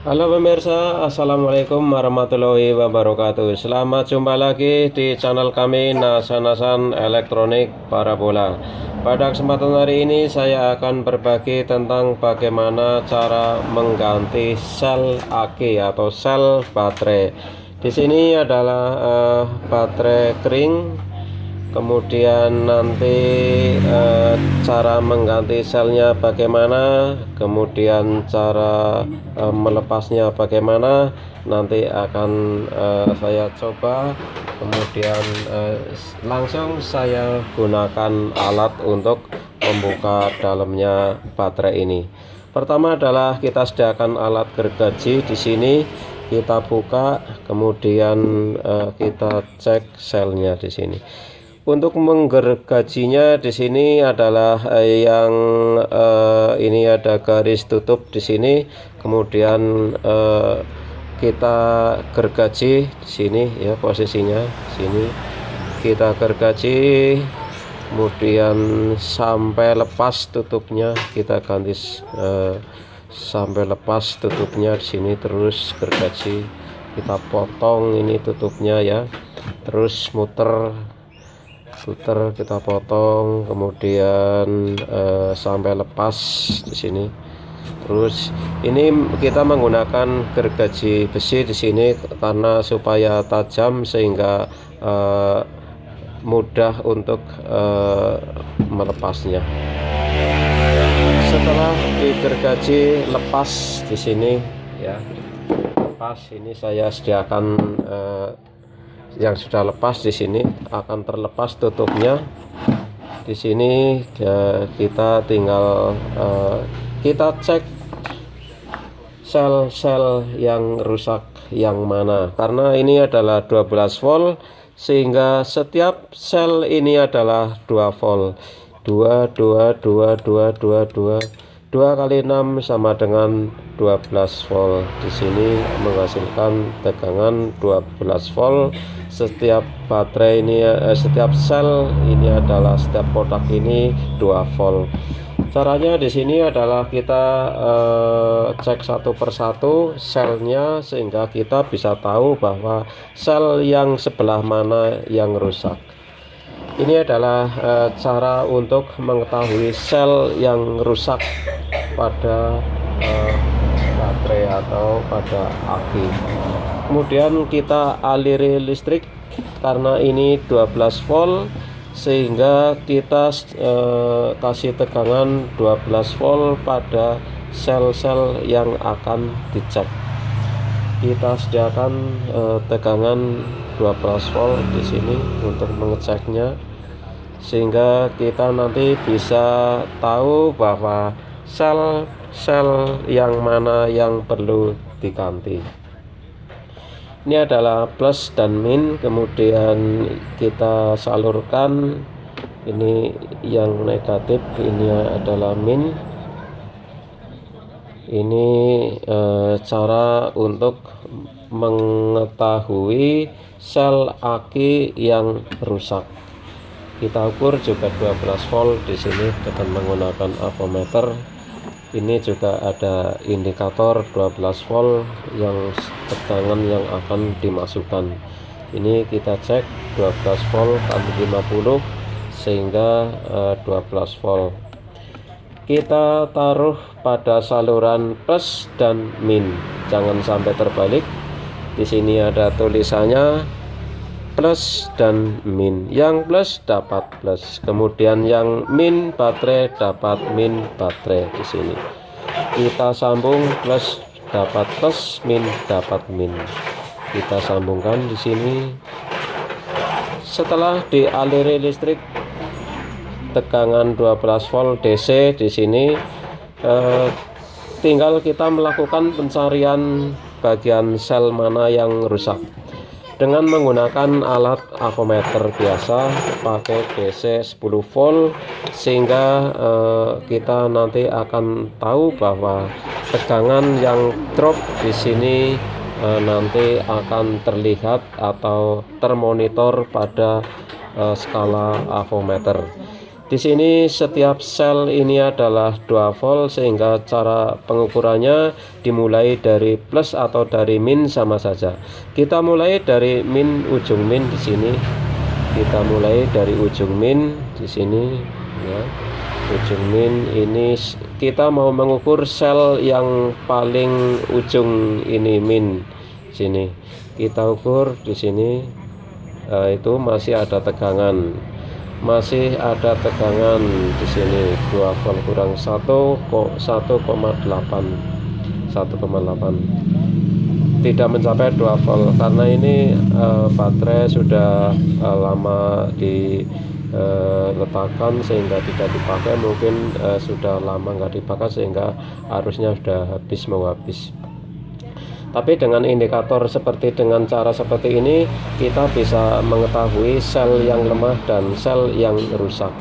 Halo pemirsa, Assalamualaikum warahmatullahi wabarakatuh. Selamat jumpa lagi di channel kami Nasan Elektronik Parabola. Pada kesempatan hari ini saya akan berbagi tentang bagaimana cara mengganti sel aki atau sel baterai. Di sini adalah baterai kering. Kemudian nanti cara mengganti selnya bagaimana, kemudian cara melepasnya bagaimana, nanti akan saya coba. Kemudian langsung saya gunakan alat untuk membuka dalamnya baterai ini. Pertama adalah kita sediakan alat gergaji di sini. Kita buka, kemudian kita cek selnya di sini. Untuk menggergajinya di sini adalah yang ini ada garis tutup di sini, kemudian kita gergaji di sini ya, posisinya sini kita gergaji, kemudian sampai lepas tutupnya kita ganti sampai lepas tutupnya di sini, terus gergaji kita potong ini tutupnya ya, terus muter kita potong, kemudian sampai lepas di sini. Terus ini kita menggunakan gergaji besi di sini karena supaya tajam sehingga mudah untuk melepasnya. Setelah digergaji lepas di sini ya, lepas ini saya sediakan yang sudah lepas di sini akan terlepas tutupnya. Di sini ya, kita tinggal kita cek sel-sel yang rusak yang mana, karena ini adalah 12 volt sehingga setiap sel ini adalah 2 volt. 2 kali 6 sama dengan 12 volt. Di sini menghasilkan tegangan 12 volt. Setiap baterai ini setiap sel ini adalah, setiap kotak ini 2 volt. Caranya di sini adalah kita cek satu persatu selnya sehingga kita bisa tahu bahwa sel yang sebelah mana yang rusak. Ini adalah cara untuk mengetahui sel yang rusak pada baterai atau pada aki. Kemudian kita aliri listrik karena ini 12 volt sehingga kita kasih tegangan 12 volt pada sel-sel yang akan dicek. Kita sediakan tegangan 12 volt di sini untuk mengeceknya sehingga kita nanti bisa tahu bahwa sel-sel yang mana yang perlu diganti. Ini adalah plus dan min, kemudian kita salurkan. Ini yang negatif, ini adalah min. Ini cara untuk mengetahui sel aki yang rusak. Kita ukur juga 12 volt di sini dengan menggunakan avometer. Ini juga ada indikator 12 volt yang tegangan yang akan dimasukkan. Ini kita cek 12 volt kali 50 sehingga 12 volt. Kita taruh pada saluran plus dan min, jangan sampai terbalik. Di sini ada tulisannya plus dan min. Yang plus dapat plus, kemudian yang min baterai dapat min baterai. Di sini kita sambung, plus dapat plus, min dapat min. Kita sambungkan di sini. Setelah dialiri listrik tegangan 12 volt DC di sini, tinggal kita melakukan pencarian bagian sel mana yang rusak dengan menggunakan alat avometer biasa pakai DC 10 volt sehingga kita nanti akan tahu bahwa tegangan yang drop di sini nanti akan terlihat atau termonitor pada skala avometer. Di sini setiap sel ini adalah 2 volt, sehingga cara pengukurannya dimulai dari plus atau dari min sama saja. Kita mulai dari min, ujung min di sini. Kita mulai dari ujung min di sini ya. Ujung min ini kita mau mengukur sel yang paling ujung ini min sini. Kita ukur di sini. Itu masih ada tegangan. Masih ada tegangan di sini 2 volt kurang 1,8 tidak mencapai 2 volt karena ini baterai sudah lama diletakkan sehingga tidak dipakai, mungkin sudah lama nggak dipakai sehingga arusnya sudah mau habis. Tapi dengan indikator dengan cara seperti ini kita bisa mengetahui sel yang lemah dan sel yang rusak.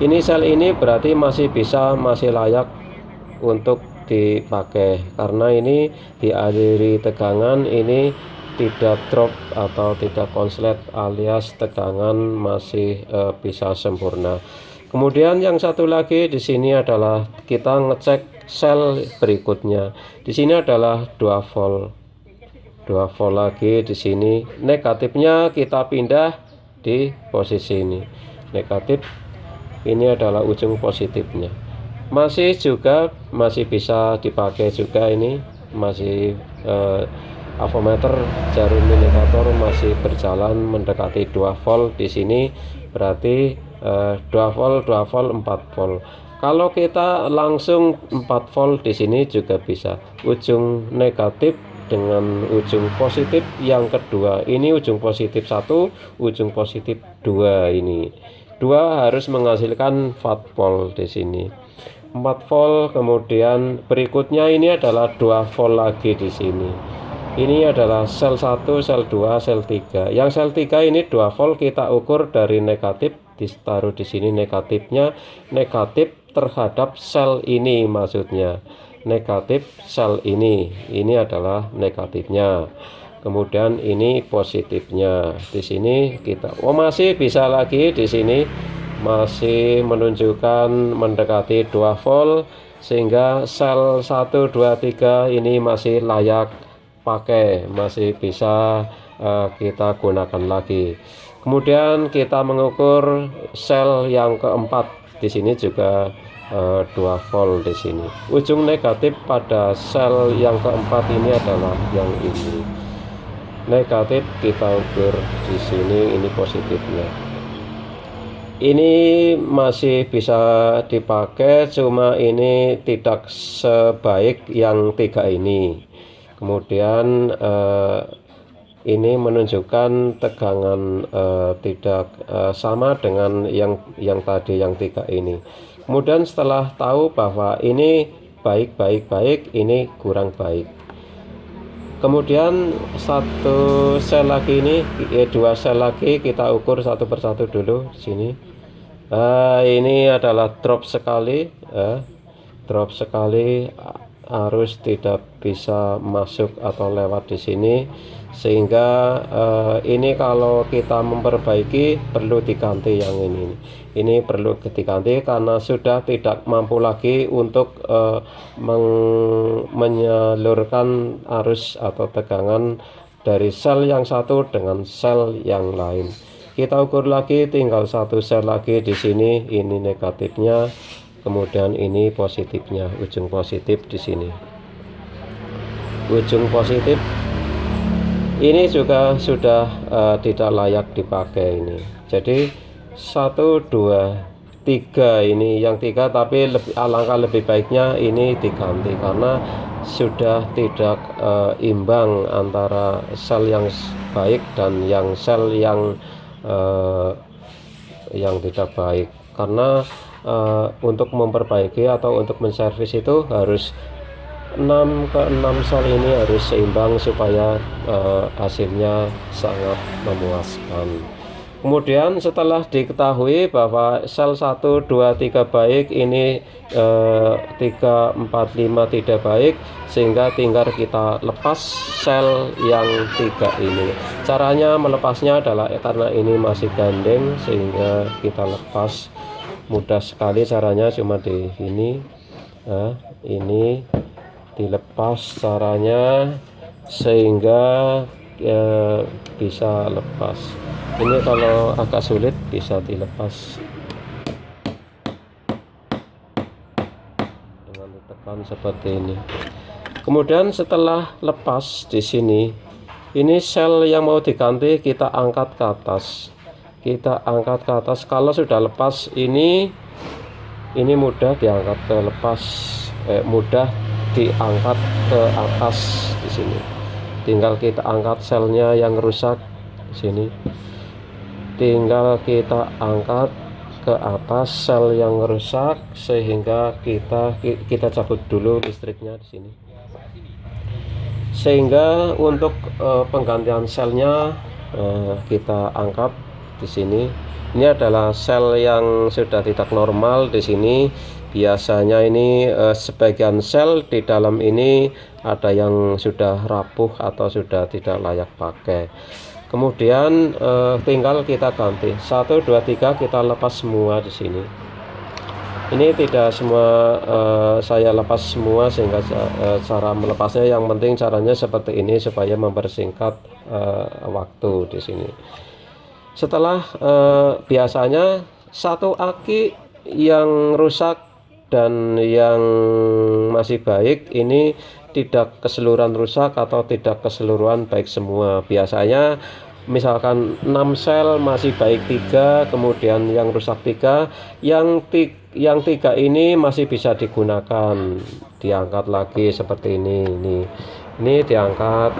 Ini sel ini berarti masih layak untuk dipakai karena ini dialiri tegangan, ini tidak drop atau tidak konslet, alias tegangan masih bisa sempurna. Kemudian yang satu lagi di sini adalah kita ngecek sel berikutnya. Di sini adalah 2 volt. 2 volt lagi di sini. Negatifnya kita pindah di posisi ini. Negatif ini adalah ujung positifnya. Masih bisa dipakai juga, ini masih avometer jarum indikator masih berjalan mendekati 2 volt di sini, berarti 2 volt 4 volt. Kalau kita langsung 4 volt di sini juga bisa. Ujung negatif dengan ujung positif yang kedua. Ini ujung positif 1, ujung positif 2 ini. 2 harus menghasilkan 4 volt di sini. 4 volt, kemudian berikutnya ini adalah 2 volt lagi di sini. Ini adalah sel 1, sel 2, sel 3. Yang sel 3 ini 2 volt kita ukur dari negatif, ditaruh di sini negatifnya, negatif terhadap sel ini, maksudnya negatif sel ini adalah negatifnya. Kemudian ini positifnya. Di sini kita masih bisa lagi, di sini masih menunjukkan mendekati 2 volt, sehingga sel 1, 2, 3 ini masih layak pakai, masih bisa kita gunakan lagi. Kemudian kita mengukur sel yang keempat. Di sini juga 2 volt di sini. Ujung negatif pada sel yang keempat ini adalah yang ini. Negatif kita ukur di sini, ini positifnya. Ini masih bisa dipakai, cuma ini tidak sebaik yang 3 ini. Kemudian ini menunjukkan tegangan tidak sama dengan yang tadi, yang 3 ini. Kemudian setelah tahu bahwa ini baik, ini kurang baik. Kemudian 1 sel lagi ini, 2 sel lagi kita ukur satu persatu dulu di sini. Ini adalah drop sekali, arus tidak bisa masuk atau lewat di sini, sehingga ini kalau kita memperbaiki perlu diganti yang ini perlu diganti karena sudah tidak mampu lagi untuk menyalurkan arus atau tegangan dari sel yang satu dengan sel yang lain. Kita ukur lagi, tinggal 1 sel lagi di sini, ini negatifnya. Kemudian ini positifnya, ujung positif di sini. Ujung positif ini juga sudah tidak layak dipakai ini. Jadi 1, 2, 3 ini yang 3, tapi alangkah lebih baiknya ini diganti karena sudah tidak imbang antara sel yang baik dan yang sel yang tidak baik. Karena untuk memperbaiki atau untuk menservis itu harus 6 ke 6 sel ini harus seimbang supaya hasilnya sangat memuaskan. Kemudian setelah diketahui bahwa sel 1, 2, 3 baik, ini 3, 4, 5 tidak baik, sehingga tinggal kita lepas sel yang 3 ini. Caranya melepasnya adalah karena ini masih gandeng, sehingga kita lepas mudah sekali caranya, cuma di sini. Nah, ini dilepas caranya sehingga bisa lepas. Ini kalau agak sulit bisa dilepas dengan ditekan seperti ini. Kemudian setelah lepas di sini, ini sel yang mau diganti kita angkat ke atas. Kita angkat ke atas. Kalau sudah lepas ini mudah diangkat ke lepas, mudah diangkat ke atas di sini. Tinggal kita angkat selnya yang rusak di sini. Tinggal kita angkat ke atas sel yang rusak sehingga kita cabut dulu listriknya di sini. Sehingga untuk penggantian selnya kita angkat di sini. Ini adalah sel yang sudah tidak normal di sini. Biasanya ini sebagian sel di dalam ini ada yang sudah rapuh atau sudah tidak layak pakai. Kemudian tinggal kita ganti 1 2 3, kita lepas semua di sini. Ini tidak semua saya lepas semua, sehingga cara melepasnya yang penting caranya seperti ini supaya mempersingkat waktu di sini. Setelah biasanya satu aki yang rusak dan yang masih baik ini tidak keseluruhan rusak atau tidak keseluruhan baik semua. Biasanya misalkan 6 sel masih baik 3, kemudian yang rusak 3, yang 3 ini masih bisa digunakan, diangkat lagi seperti ini. Ini diangkat,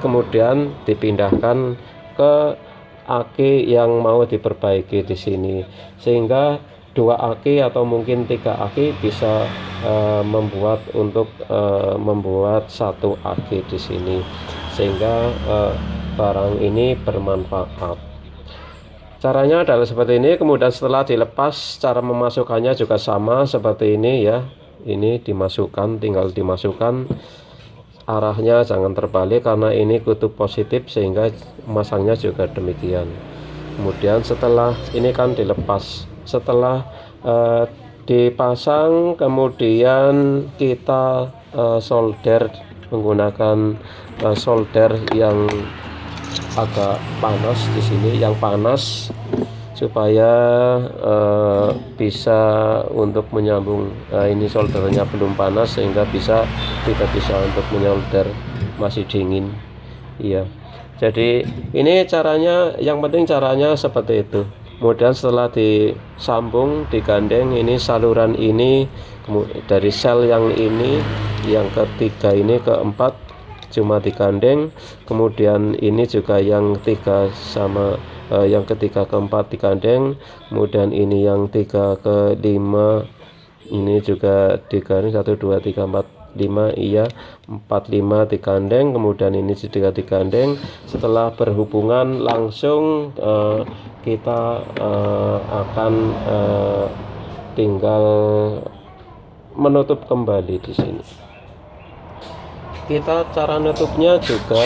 kemudian dipindahkan ke aki yang mau diperbaiki di sini, sehingga 2 aki atau mungkin 3 aki bisa membuat 1 aki di sini, sehingga barang ini bermanfaat. Caranya adalah seperti ini. Kemudian setelah dilepas, cara memasukkannya juga sama seperti ini ya. Ini dimasukkan, tinggal dimasukkan, arahnya jangan terbalik karena ini kutub positif, sehingga masangnya juga demikian. Kemudian setelah ini kan dilepas, setelah dipasang, kemudian kita solder menggunakan solder yang agak panas di sini, yang panas supaya bisa untuk menyambung. Ini soldernya belum panas sehingga tidak bisa untuk menyolder, masih dingin. Iya, jadi ini caranya, yang penting caranya seperti itu. Kemudian setelah disambung, digandeng, ini saluran ini dari sel yang ini, yang ketiga ini, keempat cuma digandeng, kemudian ini juga yang 3 sama yang ketiga keempat digandeng, kemudian ini yang 3 ke 5 ini juga digandeng, 1 2 3 4 5, iya 4 5 digandeng, kemudian ini juga digandeng. Setelah berhubungan langsung kita akan tinggal menutup kembali di sini. Kita cara nutupnya juga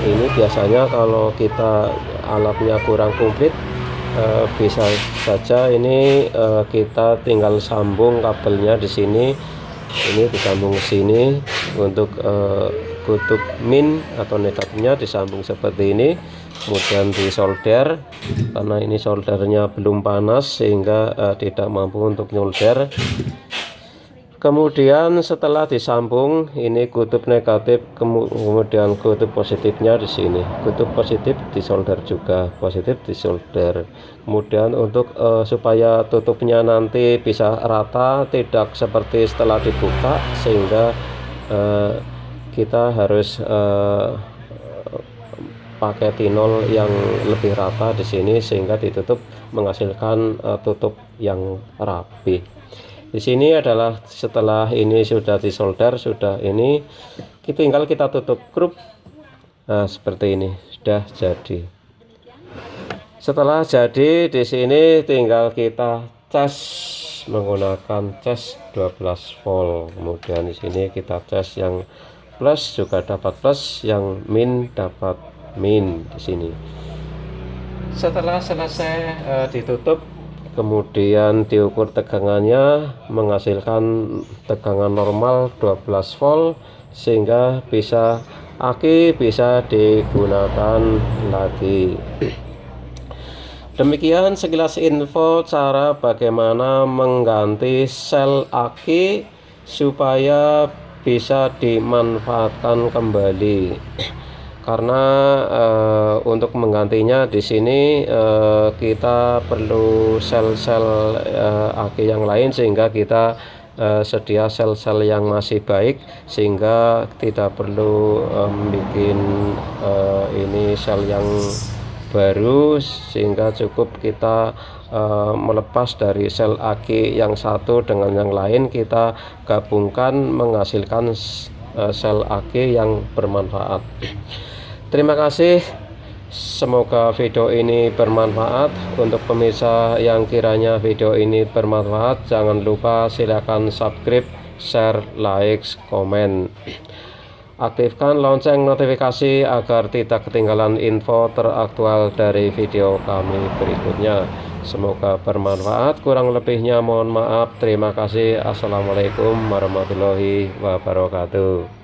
ini biasanya kalau kita alatnya kurang komplit, bisa saja ini kita tinggal sambung kabelnya di sini. Ini disambung ke sini untuk kutub min atau negatifnya disambung seperti ini, kemudian disolder karena ini soldernya belum panas sehingga tidak mampu untuk nyolder. Kemudian setelah disambung, ini kutub negatif, kemudian kutub positifnya di sini. Kutub positif disolder juga, positif disolder. Kemudian untuk supaya tutupnya nanti bisa rata, tidak seperti setelah dibuka, sehingga kita harus pakai tinol yang lebih rata di sini sehingga ditutup menghasilkan tutup yang rapi. Di sini adalah setelah ini sudah disolder, sudah ini tinggal kita tutup grup. Nah, seperti ini sudah jadi. Setelah jadi di sini tinggal kita cas menggunakan cas 12 volt. Kemudian di sini kita cas yang plus juga dapat plus, yang min dapat min di sini. Setelah selesai ditutup, kemudian diukur tegangannya, menghasilkan tegangan normal 12 volt, sehingga aki bisa digunakan lagi. Demikian sekilas info cara bagaimana mengganti sel aki supaya bisa dimanfaatkan kembali. Karena untuk menggantinya di sini kita perlu sel-sel aki yang lain, sehingga kita sedia sel-sel yang masih baik, sehingga tidak perlu bikin ini sel yang baru, sehingga cukup kita melepas dari sel aki yang satu dengan yang lain, kita gabungkan menghasilkan sel aki yang bermanfaat. Terima kasih, semoga video ini bermanfaat. Untuk pemirsa yang kiranya video ini bermanfaat, jangan lupa silakan subscribe, share, like, komen. Aktifkan lonceng notifikasi agar tidak ketinggalan info teraktual dari video kami berikutnya. Semoga bermanfaat, kurang lebihnya mohon maaf. Terima kasih. Assalamualaikum warahmatullahi wabarakatuh.